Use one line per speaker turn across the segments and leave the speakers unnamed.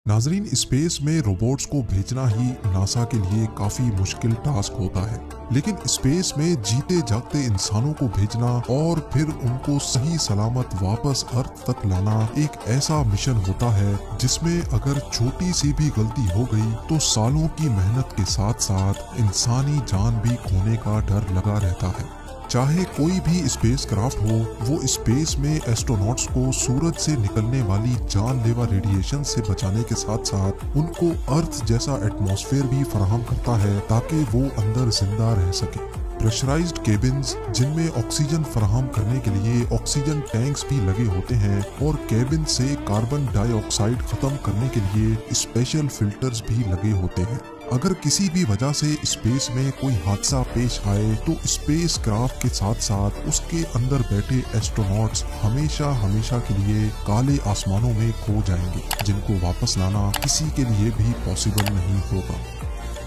नाजरीन, स्पेस में रोबोट्स को भेजना ही नासा के लिए काफी मुश्किल टास्क होता है, लेकिन स्पेस में जीते जागते इंसानों को भेजना और फिर उनको सही सलामत वापस अर्थ तक लाना एक ऐसा मिशन होता है जिसमें अगर छोटी सी भी गलती हो गई तो सालों की मेहनत के साथ साथ इंसानी जान भी खोने का डर लगा रहता है। चाहे कोई भी स्पेस क्राफ्ट हो, वो स्पेस में एस्ट्रोनॉट्स को सूरज से निकलने वाली जानलेवा रेडिएशन से बचाने के साथ साथ उनको अर्थ जैसा एटमॉस्फेयर भी फराहम करता है ताकि वो अंदर जिंदा रह सके। प्रेशराइज्ड केबिन्स जिनमें ऑक्सीजन फराहम करने के लिए ऑक्सीजन टैंक्स भी लगे होते हैं और केबिन से कार्बन डाइऑक्साइड खत्म करने के लिए स्पेशल फिल्टर्स भी लगे होते हैं। अगर किसी भी वजह से स्पेस में कोई हादसा पेश आए तो स्पेस क्राफ्ट के साथ साथ उसके अंदर बैठे एस्ट्रोनॉट्स हमेशा हमेशा के लिए काले आसमानों में खो जाएंगे, जिनको वापस लाना किसी के लिए भी पॉसिबल नहीं होगा।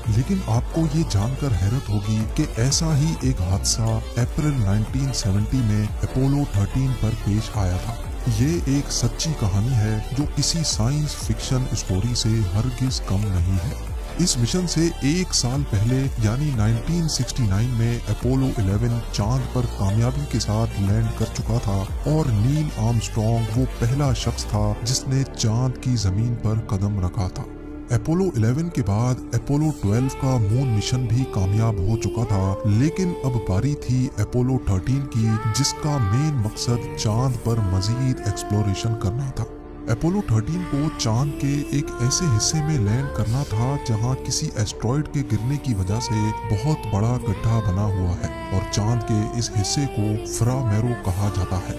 लेकिन आपको ये जानकर हैरत होगी कि ऐसा ही एक हादसा अप्रैल 1970 में अपोलो 13 पर पेश आया था। ये एक सच्ची कहानी है जो किसी साइंस फिक्शन स्टोरी से हरगिज कम नहीं है। इस मिशन से एक साल पहले यानी 1969 में अपोलो 11 चांद पर कामयाबी के साथ लैंड कर चुका था और नील आर्मस्ट्रॉन्ग वो पहला शख्स था जिसने चांद की जमीन पर कदम रखा था। अपोलो 11 के बाद अपोलो 12 का मून मिशन भी कामयाब हो चुका था, लेकिन अब बारी थी अपोलो 13 की, जिसका मेन मकसद चांद पर मजीद एक्सप्लोरेशन करना था। अपोलो 13 को चांद के एक ऐसे हिस्से में लैंड करना था जहां किसी एस्ट्रॉइड के गिरने की वजह से बहुत बड़ा गड्ढा बना हुआ है और चांद के इस हिस्से को फ्रा मैरो कहा जाता है।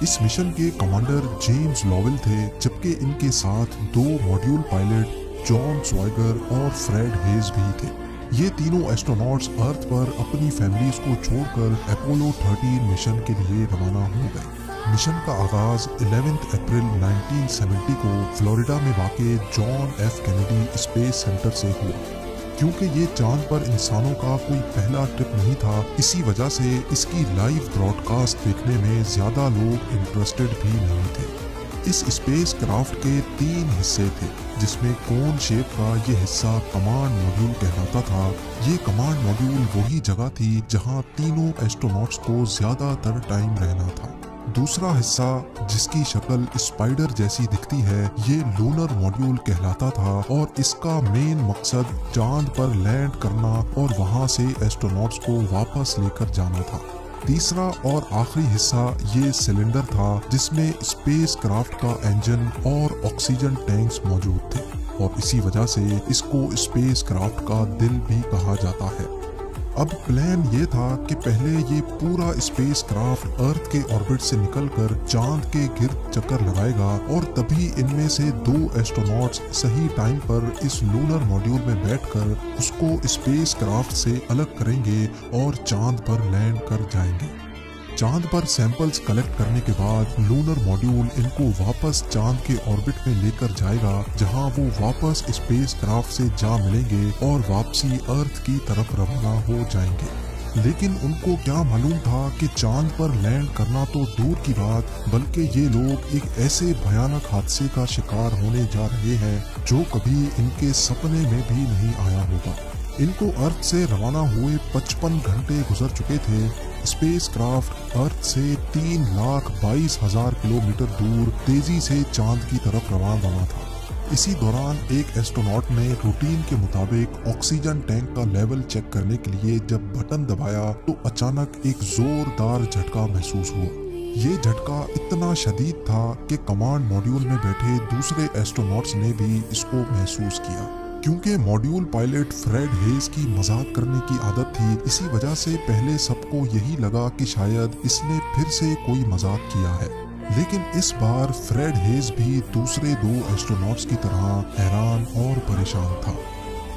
इस मिशन के कमांडर जेम्स लॉवेल थे, जबकि इनके साथ 2 मॉड्यूल पायलट जॉन स्वाइगर और फ्रेड हेज भी थे। ये तीनों एस्ट्रोनॉट्स अर्थ पर अपनी फैमिलीज को छोड़कर अपोलो 13 मिशन के लिए रवाना हो गए। मिशन का आगाज 11 अप्रैल 1970 को फ्लोरिडा में वाक़े John F Kennedy space centre से हुआ। क्योंकि ये चांद पर इंसानों का कोई पहला ट्रिप नहीं था, इसी वजह से इसकी लाइव ब्रॉडकास्ट देखने में ज्यादा लोग इंटरेस्टेड भी नहीं थे। इस स्पेस क्राफ्ट के 3 हिस्से थे, जिसमें कोन शेप का ये हिस्सा कमांड मॉड्यूल कहलाता था। ये कमांड मॉड्यूल वही जगह थी जहां तीनों एस्ट्रोनॉट्स को ज्यादातर टाइम रहना था। दूसरा हिस्सा, जिसकी शक्ल स्पाइडर जैसी दिखती है, ये लूनर मॉड्यूल कहलाता था और इसका मेन मकसद चांद पर लैंड करना और वहां से एस्ट्रोनॉट्स को वापस लेकर जाना था। तीसरा और आखिरी हिस्सा ये सिलेंडर था, जिसमें स्पेस क्राफ्ट का इंजन और ऑक्सीजन टैंक्स मौजूद थे और इसी वजह से इसको स्पेस क्राफ्ट का दिल भी कहा जाता है। अब प्लान ये था कि पहले ये पूरा स्पेस क्राफ्ट अर्थ के ऑर्बिट से निकलकर चांद के गिर्द चक्कर लगाएगा और तभी इनमें से 2 एस्ट्रोनॉट्स सही टाइम पर इस लूनर मॉड्यूल में बैठकर उसको स्पेस क्राफ्ट से अलग करेंगे और चांद पर लैंड कर जाएंगे। चांद पर सैंपल्स कलेक्ट करने के बाद लूनर मॉड्यूल इनको वापस चांद के ऑर्बिट में लेकर जाएगा, जहां वो वापस स्पेस क्राफ्ट से जा मिलेंगे और वापसी अर्थ की तरफ रवाना हो जाएंगे। लेकिन उनको क्या मालूम था कि चांद पर लैंड करना तो दूर की बात, बल्कि ये लोग एक ऐसे भयानक हादसे का शिकार होने जा रहे हैं जो कभी इनके सपने में भी नहीं आया होगा। इनको अर्थ से रवाना हुए 55 घंटे गुजर चुके थे। स्पेस क्राफ्ट अर्थ से 3,22,000 किलोमीटर दूर तेजी से चांद की तरफ रवाना था। इसी दौरान एक एस्ट्रोनॉट ने रूटीन के मुताबिक ऑक्सीजन टैंक का लेवल चेक करने के लिए जब बटन दबाया तो अचानक एक जोरदार झटका महसूस हुआ। ये झटका इतना शदीद था कि कमांड मॉड्यूल में बैठे दूसरे एस्ट्रोनॉट्स ने भी इसको महसूस किया। क्योंकि मॉड्यूल पायलट फ्रेड हेज की मजाक करने की आदत थी, इसी वजह से पहले सबको यही लगा कि शायद इसने फिर से कोई मजाक किया है। लेकिन इस बार फ्रेड हेज भी दूसरे 2 एस्ट्रोनॉट्स की तरह हैरान और परेशान था।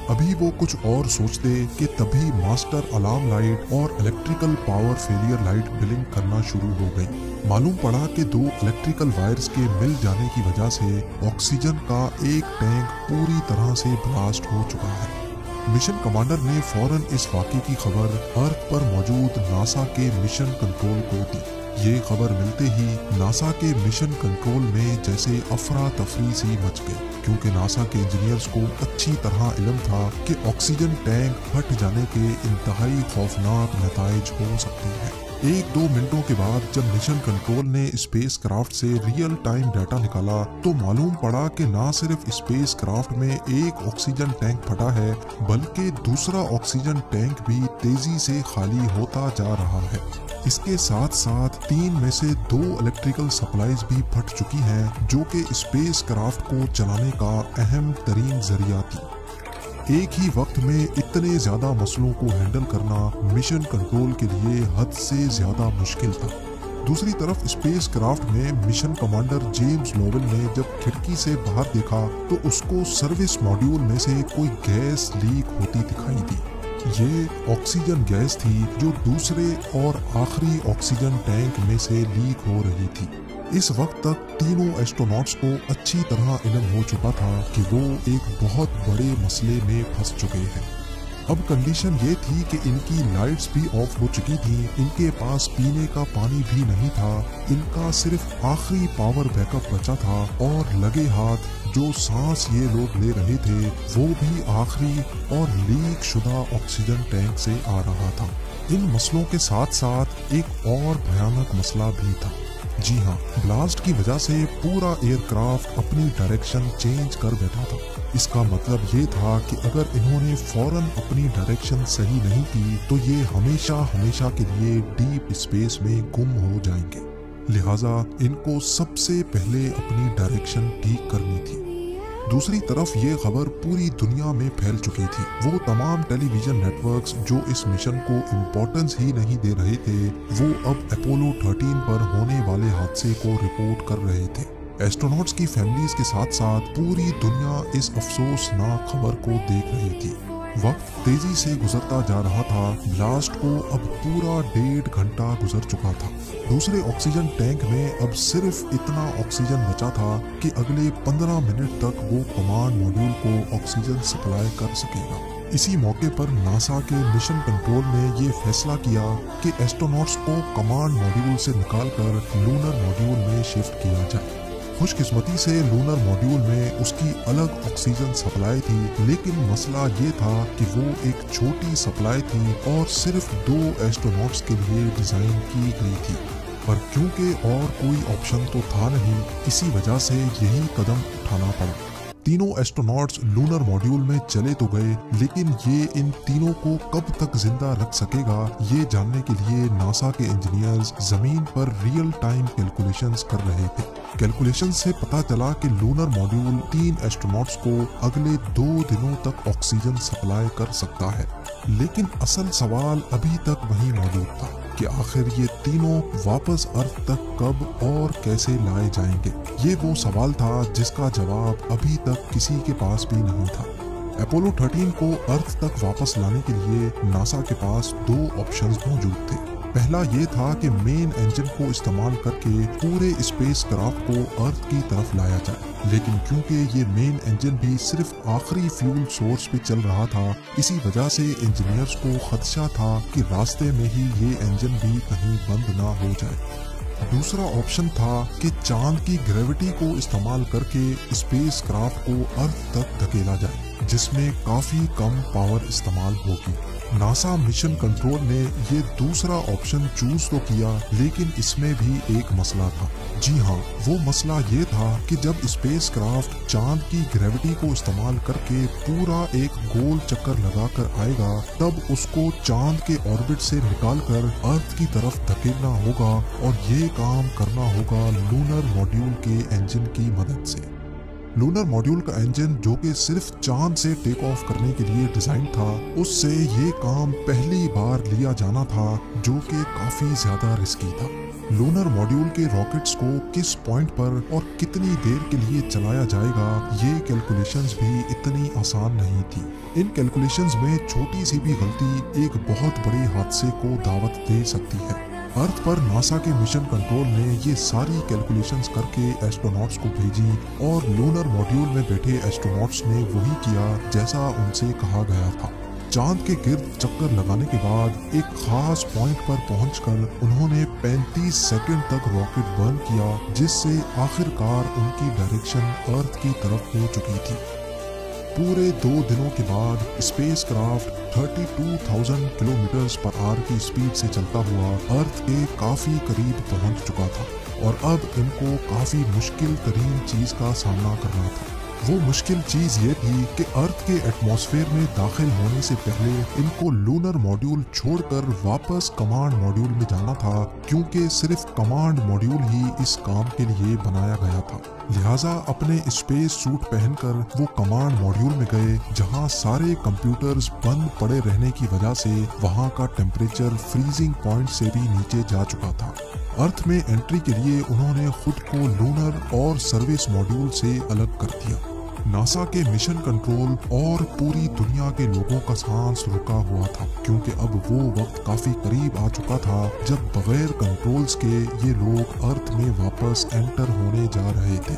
अभी वो कुछ और सोचते कि तभी मास्टर अलार्म लाइट और electrical power failure light blink करना शुरू हो गई। मालूम पड़ा कि 2 इलेक्ट्रिकल वायर्स के मिल जाने की वजह से ऑक्सीजन का एक टैंक पूरी तरह से ब्लास्ट हो चुका है। मिशन कमांडर ने फौरन इस वाक़े की खबर अर्थ पर मौजूद नासा के मिशन कंट्रोल को दी। ये खबर मिलते ही नासा के मिशन कंट्रोल में जैसे अफरा तफरी सी मच गई। क्योंकि नासा के इंजीनियर्स को अच्छी तरह इल्म था कि ऑक्सीजन टैंक फट जाने के इंतहाई खौफनाक नताइज हो सकते हैं। 1-2 मिनटों के बाद जब मिशन कंट्रोल ने स्पेस क्राफ्ट से रियल टाइम डाटा निकाला तो मालूम पड़ा कि ना सिर्फ स्पेस क्राफ्ट में एक ऑक्सीजन टैंक फटा है, बल्कि दूसरा ऑक्सीजन टैंक भी तेजी से खाली होता जा रहा है। इसके साथ साथ 3 में से 2 इलेक्ट्रिकल सप्लाईज भी फट चुकी हैं, जो कि स्पेस क्राफ्ट को चलाने का अहम तरीन जरिया थी। एक ही वक्त में इतने ज्यादा मसलों को हैंडल करना मिशन कंट्रोल के लिए हद से ज्यादा मुश्किल था। दूसरी तरफ स्पेस क्राफ्ट में मिशन कमांडर जेम्स लोवेल ने जब खिड़की से बाहर देखा तो उसको सर्विस मॉड्यूल में से कोई गैस लीक होती दिखाई दी। ये ऑक्सीजन गैस थी जो दूसरे और आखिरी ऑक्सीजन टैंक में से लीक हो रही थी। इस वक्त तक तीनों एस्ट्रोनॉट्स को अच्छी तरह इल्म हो चुका था कि वो एक बहुत बड़े मसले में फंस चुके हैं। अब कंडीशन ये थी कि इनकी लाइट्स भी ऑफ हो चुकी थी, इनके पास पीने का पानी भी नहीं था, इनका सिर्फ आखिरी पावर बैकअप बचा था और लगे हाथ जो सांस ये लोग ले रहे थे वो भी आखिरी और लीक शुदा ऑक्सीजन टैंक से आ रहा था। इन मसलों के साथ साथ एक और भयानक मसला भी था। जी हाँ, ब्लास्ट की वजह से पूरा एयरक्राफ्ट अपनी डायरेक्शन चेंज कर बैठा था। इसका मतलब ये था कि अगर इन्होंने फौरन अपनी डायरेक्शन सही नहीं की तो ये हमेशा हमेशा के लिए डीप स्पेस में गुम हो जाएंगे। लिहाजा इनको सबसे पहले अपनी डायरेक्शन ठीक करनी थी। दूसरी तरफ ये खबर पूरी दुनिया में फैल चुकी थी। वो तमाम टेलीविजन नेटवर्क्स जो इस मिशन को इम्पोर्टेंस ही नहीं दे रहे थे, वो अब अपोलो 13 पर होने वाले हादसे को रिपोर्ट कर रहे थे। एस्ट्रोनॉट्स की फैमिलीज के साथ साथ पूरी दुनिया इस अफसोसनाक खबर को देख रही थी। वक्त तेजी से गुजरता जा रहा था। ब्लास्ट को अब पूरा 1.5 घंटा गुजर चुका था। दूसरे ऑक्सीजन टैंक में अब सिर्फ इतना ऑक्सीजन बचा था कि अगले 15 मिनट तक वो कमांड मॉड्यूल को ऑक्सीजन सप्लाई कर सकेगा। इसी मौके पर नासा के मिशन कंट्रोल ने ये फैसला किया कि एस्ट्रोनॉट्स को कमांड मॉड्यूल से निकालकर लूनर मॉड्यूल में शिफ्ट किया जाए। खुशकिस्मती से लूनर मॉड्यूल में उसकी अलग ऑक्सीजन सप्लाई थी, लेकिन मसला ये था कि वो एक छोटी सप्लाई थी और सिर्फ 2 एस्ट्रोनॉट्स के लिए डिजाइन की गई थी। पर क्योंकि और कोई ऑप्शन तो था नहीं, इसी वजह से यही कदम उठाना पड़ा। तीनों एस्ट्रोनॉट्स लूनर मॉड्यूल में चले तो गए, लेकिन ये इन तीनों को कब तक जिंदा रख सकेगा, ये जानने के लिए नासा के इंजीनियर्स जमीन पर रियल टाइम कैलकुलेशंस कर रहे थे। कैलकुलेशन से पता चला कि लूनर मॉड्यूल 3 एस्ट्रोनॉट्स को अगले 2 दिनों तक ऑक्सीजन सप्लाई कर सकता है। लेकिन असल सवाल अभी तक वही मौजूद था कि आखिर ये तीनों वापस अर्थ तक कब और कैसे लाए जाएंगे। ये वो सवाल था जिसका जवाब अभी तक किसी के पास भी नहीं था। अपोलो 13 को अर्थ तक वापस लाने के लिए नासा के पास 2 ऑप्शंस मौजूद थे। पहला ये था कि मेन इंजन को इस्तेमाल करके पूरे स्पेस क्राफ्ट को अर्थ की तरफ लाया जाए, लेकिन क्योंकि ये मेन इंजन भी सिर्फ आखिरी फ्यूल सोर्स पे चल रहा था, इसी वजह से इंजीनियर्स को खदशा था कि रास्ते में ही ये इंजन भी कहीं बंद ना हो जाए। दूसरा ऑप्शन था कि चांद की ग्रेविटी को इस्तेमाल करके स्पेस क्राफ्ट को अर्थ तक धकेला जाए, जिसमें काफी कम पावर इस्तेमाल होगी। नासा मिशन कंट्रोल ने ये दूसरा ऑप्शन चूज तो किया, लेकिन इसमें भी एक मसला था। जी हाँ, वो मसला ये था कि जब स्पेस क्राफ्ट चांद की ग्रेविटी को इस्तेमाल करके पूरा एक गोल चक्कर लगाकर आएगा, तब उसको चांद के ऑर्बिट से निकालकर अर्थ की तरफ धकेलना होगा, और ये काम करना होगा लूनर मॉड्यूल के इंजन की मदद से। लूनर मॉड्यूल का इंजन, जो कि सिर्फ चांद से टेक ऑफ करने के लिए डिजाइन था, उससे ये काम पहली बार लिया जाना था, जो कि काफी ज्यादा रिस्की था। लूनर मॉड्यूल के रॉकेट्स को किस पॉइंट पर और कितनी देर के लिए चलाया जाएगा, ये कैलकुलेशंस भी इतनी आसान नहीं थी। इन कैलकुलेशंस में छोटी सी भी गलती एक बहुत बड़े हादसे को दावत दे सकती है। अर्थ पर नासा के मिशन कंट्रोल ने ये सारी कैलकुलेशंस करके एस्ट्रोनॉट्स को भेजी, और लूनर मॉड्यूल में बैठे एस्ट्रोनॉट्स ने वही किया जैसा उनसे कहा गया था। चांद के गिर्द चक्कर लगाने के बाद एक खास पॉइंट पर पहुंचकर उन्होंने 35 सेकंड तक रॉकेट बर्न किया, जिससे आखिरकार उनकी डायरेक्शन अर्थ की तरफ हो चुकी थी। पूरे 2 दिनों के बाद स्पेसक्राफ्ट 32,000 किलोमीटर पर आवर की स्पीड से चलता हुआ अर्थ के काफी करीब पहुंच चुका था और अब इनको काफी मुश्किल तरीन चीज का सामना करना था। वो मुश्किल चीज ये थी कि अर्थ के एटमॉस्फेयर में दाखिल होने से पहले इनको लूनर मॉड्यूल छोड़कर वापस कमांड मॉड्यूल में जाना था, क्योंकि सिर्फ कमांड मॉड्यूल ही इस काम के लिए बनाया गया था। लिहाजा अपने स्पेस सूट पहनकर वो कमांड मॉड्यूल में गए, जहां सारे कंप्यूटर्स बंद पड़े रहने की वजह से वहां का टेम्परेचर फ्रीजिंग पॉइंट से भी नीचे जा चुका था। अर्थ में एंट्री के लिए उन्होंने खुद को लूनर और सर्विस मॉड्यूल से अलग कर दिया। नासा के मिशन कंट्रोल और पूरी दुनिया के लोगों का सांस रुका हुआ था, क्योंकि अब वो वक्त काफी करीब आ चुका था जब बगैर कंट्रोल्स के ये लोग अर्थ में वापस एंटर होने जा रहे थे।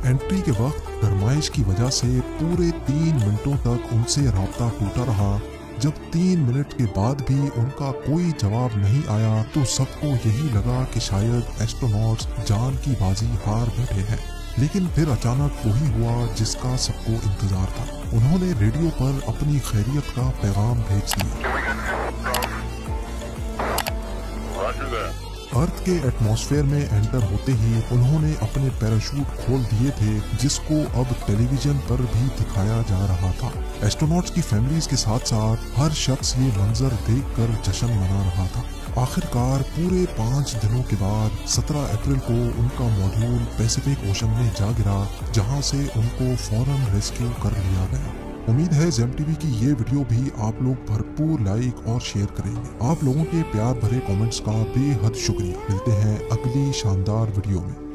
एंट्री के वक्त गरमाइश की वजह से पूरे 3 मिनटों तक उनसे राब्ता टूटा रहा। जब 3 मिनट के बाद भी उनका कोई जवाब नहीं आया तो सबको यही लगा कि शायद एस्ट्रोनॉट्स जान की बाजी हार बैठे हैं। लेकिन फिर अचानक वही हुआ जिसका सबको इंतजार था। उन्होंने रेडियो पर अपनी खैरियत का पैगाम भेज दिया। अर्थ के एटमॉस्फेयर में एंटर होते ही उन्होंने अपने पैराशूट खोल दिए थे, जिसको अब टेलीविजन पर भी दिखाया जा रहा था। एस्ट्रोनॉट्स की फैमिलीज के साथ साथ हर शख्स ये मंजर देखकर जश्न मना रहा था। आखिरकार पूरे 5 दिनों के बाद 17 अप्रैल को उनका मॉड्यूल पैसिफिक ओशन में जा गिरा, जहां से उनको फौरन रेस्क्यू कर लिया गया। उम्मीद है जेम टीवी की ये वीडियो भी आप लोग भरपूर लाइक और शेयर करेंगे। आप लोगों के प्यार भरे कमेंट्स का बेहद शुक्रिया। मिलते हैं अगली शानदार वीडियो में।